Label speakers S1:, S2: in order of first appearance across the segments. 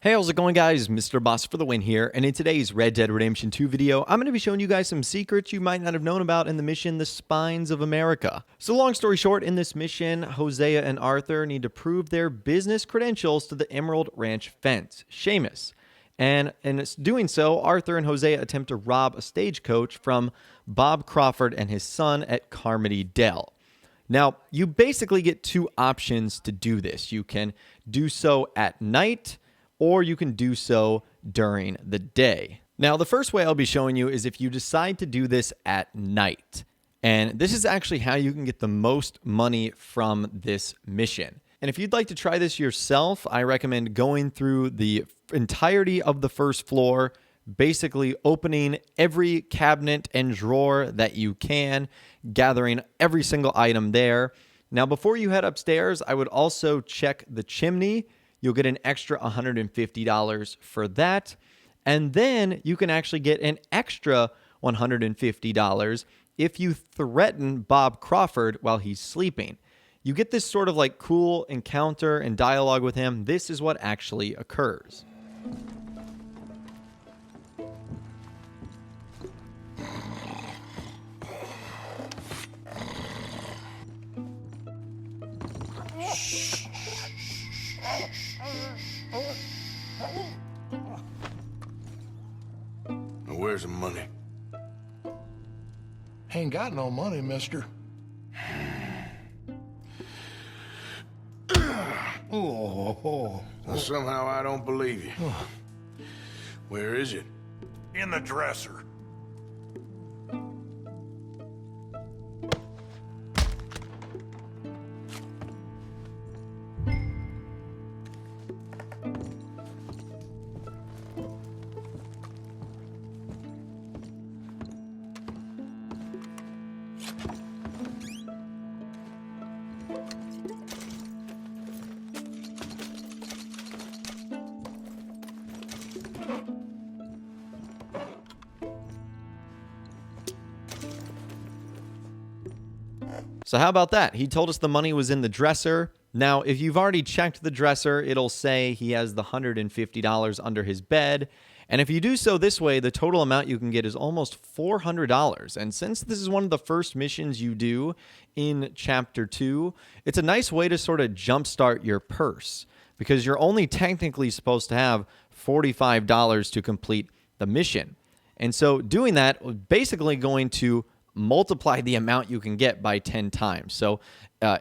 S1: Hey, how's it going, guys? Mr. Boss for the win here, and in today's Red Dead Redemption 2 video, I'm going to be showing you guys some secrets you might not have known about in the mission, The Spines of America. So long story short, in this mission, Hosea and Arthur need to prove their business credentials to the Emerald Ranch fence, Seamus. And in doing so, Arthur and Hosea attempt to rob a stagecoach from Bob Crawford and his son at Carmody Dell. Now, you basically get two options to do this. You can do so at night, or you can do so during the day. Now, the first way I'll be showing you is if you decide to do this at night. And this is actually how you can get the most money from this mission. And if you'd like to try this yourself, I recommend going through the entirety of the first floor, basically opening every cabinet and drawer that you can, gathering every single item there. Now, before you head upstairs, I would also check the chimney. You'll get an extra $150 for that. And then you can actually get an extra $150 if you threaten Bob Crawford while he's sleeping. You get this sort of like cool encounter and dialogue with him. This is what actually occurs.
S2: Where's the money?
S3: Ain't got no money, mister.
S2: Well, somehow I don't believe you. Where is it?
S4: In the dresser.
S1: So how about that? He told us the money was in the dresser. Now, if you've already checked the dresser, it'll say he has the $150 under his bed. And if you do so this way, the total amount you can get is almost $400. And since this is one of the first missions you do in Chapter 2, it's a nice way to sort of jumpstart your purse, because you're only technically supposed to have $45 to complete the mission. And so doing that was basically going to multiply the amount you can get by 10 times. So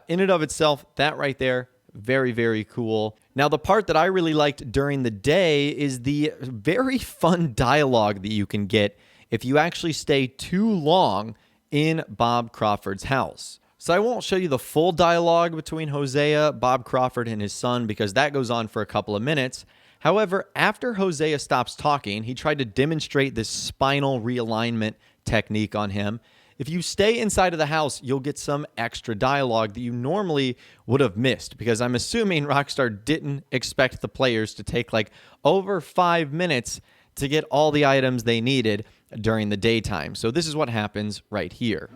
S1: in and of itself, that right there, very, very cool. Now, the part that I really liked during the day is the very fun dialogue that you can get if you actually stay too long in Bob Crawford's house. So I won't show you the full dialogue between Hosea, Bob Crawford, and his son, because that goes on for a couple of minutes. However, after Hosea stops talking, he tried to demonstrate this spinal realignment technique on him. If you stay inside of the house, you'll get some extra dialogue that you normally would have missed, because I'm assuming Rockstar didn't expect the players to take like over 5 minutes to get all the items they needed during the daytime. So this is what happens right here.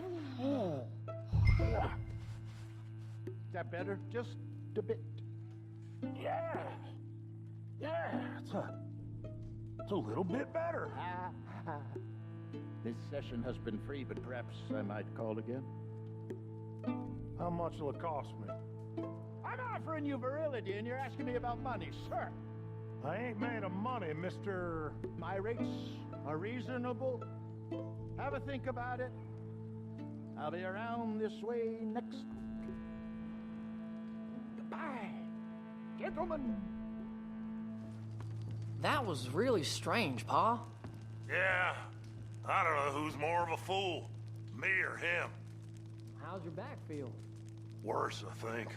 S3: Is that better? Just a bit. Yeah. It's a little bit better.
S5: This session has been free, but perhaps I might call again.
S3: How much will it cost me?
S5: I'm offering you virility, and you're asking me about money, sir.
S3: I ain't made of money, Mr.
S5: My rates are reasonable. Have a think about it. I'll be around this way next week. Goodbye, gentlemen.
S6: That was really strange, Pa.
S4: Yeah, I don't know who's more of a fool, me or him.
S6: How's your back feel?
S4: Worse, I think.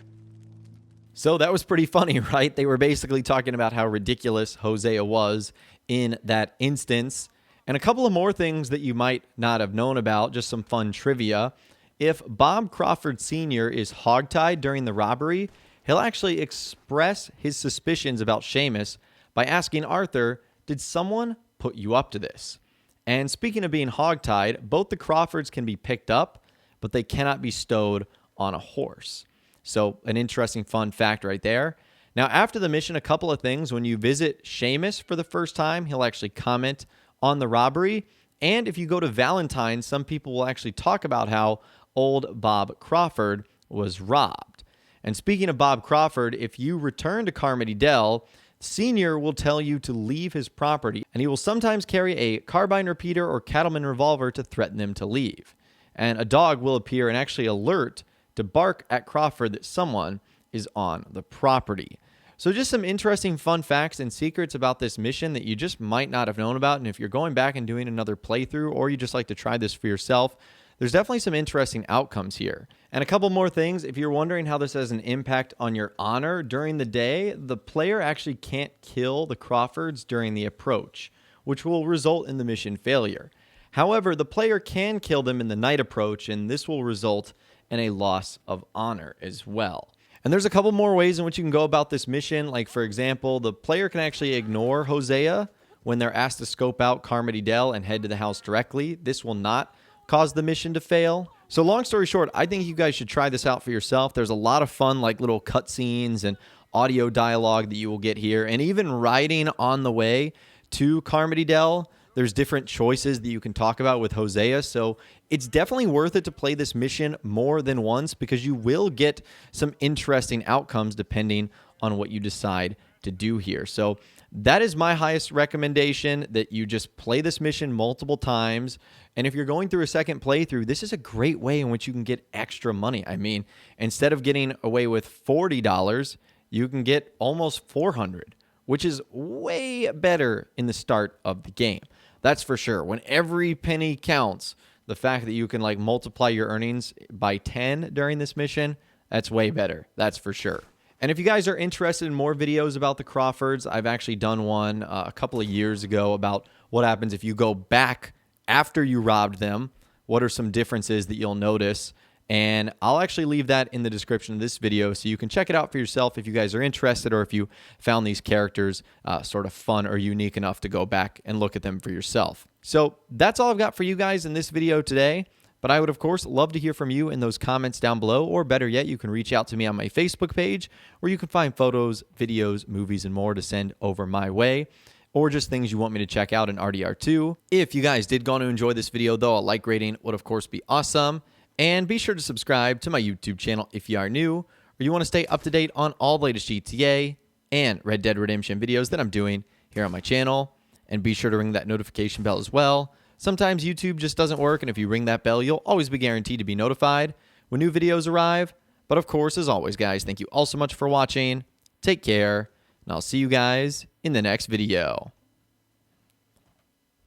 S1: So that was pretty funny, right? They were basically talking about how ridiculous Hosea was in that instance. And a couple of more things that you might not have known about, just some fun trivia. If Bob Crawford Sr. is hogtied during the robbery, he'll actually express his suspicions about Seamus by asking Arthur, did someone put you up to this? And speaking of being hogtied, both the Crawfords can be picked up, but they cannot be stowed on a horse. So an interesting fun fact right there. Now, after the mission, a couple of things. When you visit Seamus for the first time, he'll actually comment on the robbery. And if you go to Valentine's, some people will actually talk about how old Bob Crawford was robbed. And speaking of Bob Crawford, if you return to Carmody Dell, Senior will tell you to leave his property, and he will sometimes carry a carbine repeater or cattleman revolver to threaten them to leave. And a dog will appear and actually alert to bark at Crawford that someone is on the property. So just some interesting fun facts and secrets about this mission that you just might not have known about. And if you're going back and doing another playthrough, or you just like to try this for yourself, there's definitely some interesting outcomes here. And a couple more things. If you're wondering how this has an impact on your honor during the day, the player actually can't kill the Crawfords during the approach, which will result in the mission failure. However, the player can kill them in the night approach, and this will result in a loss of honor as well. And there's a couple more ways in which you can go about this mission. Like, for example, the player can actually ignore Hosea when they're asked to scope out Carmody Dell and head to the house directly. This will not cause the mission to fail. So long story short, I think you guys should try this out for yourself. There's a lot of fun, like little cutscenes and audio dialogue that you will get here. And even riding on the way to Carmody Dell, there's different choices that you can talk about with Hosea. So it's definitely worth it to play this mission more than once, because you will get some interesting outcomes depending on what you decide to do here. So that is my highest recommendation, that you just play this mission multiple times. And if you're going through a second playthrough, this is a great way in which you can get extra money. I mean, instead of getting away with $40, you can get almost $400, which is way better in the start of the game. That's for sure. When every penny counts, the fact that you can like multiply your earnings by 10 during this mission, that's way better. That's for sure. And if you guys are interested in more videos about the Crawfords, I've actually done one a couple of years ago about what happens if you go back after you robbed them. What are some differences that you'll notice? And I'll actually leave that in the description of this video so you can check it out for yourself if you guys are interested, or if you found these characters sort of fun or unique enough to go back and look at them for yourself. So that's all I've got for you guys in this video today. But I would, of course, love to hear from you in those comments down below, or better yet, you can reach out to me on my Facebook page, where you can find photos, videos, movies, and more to send over my way, or just things you want me to check out in RDR2. If you guys did go on to enjoy this video, though, a like rating would, of course, be awesome. And be sure to subscribe to my YouTube channel if you are new, or you want to stay up to date on all the latest GTA and Red Dead Redemption videos that I'm doing here on my channel. And be sure to ring that notification bell as well. Sometimes YouTube just doesn't work, and if you ring that bell, you'll always be guaranteed to be notified when new videos arrive. But of course, as always, guys, thank you all so much for watching. Take care, and I'll see you guys in the next video.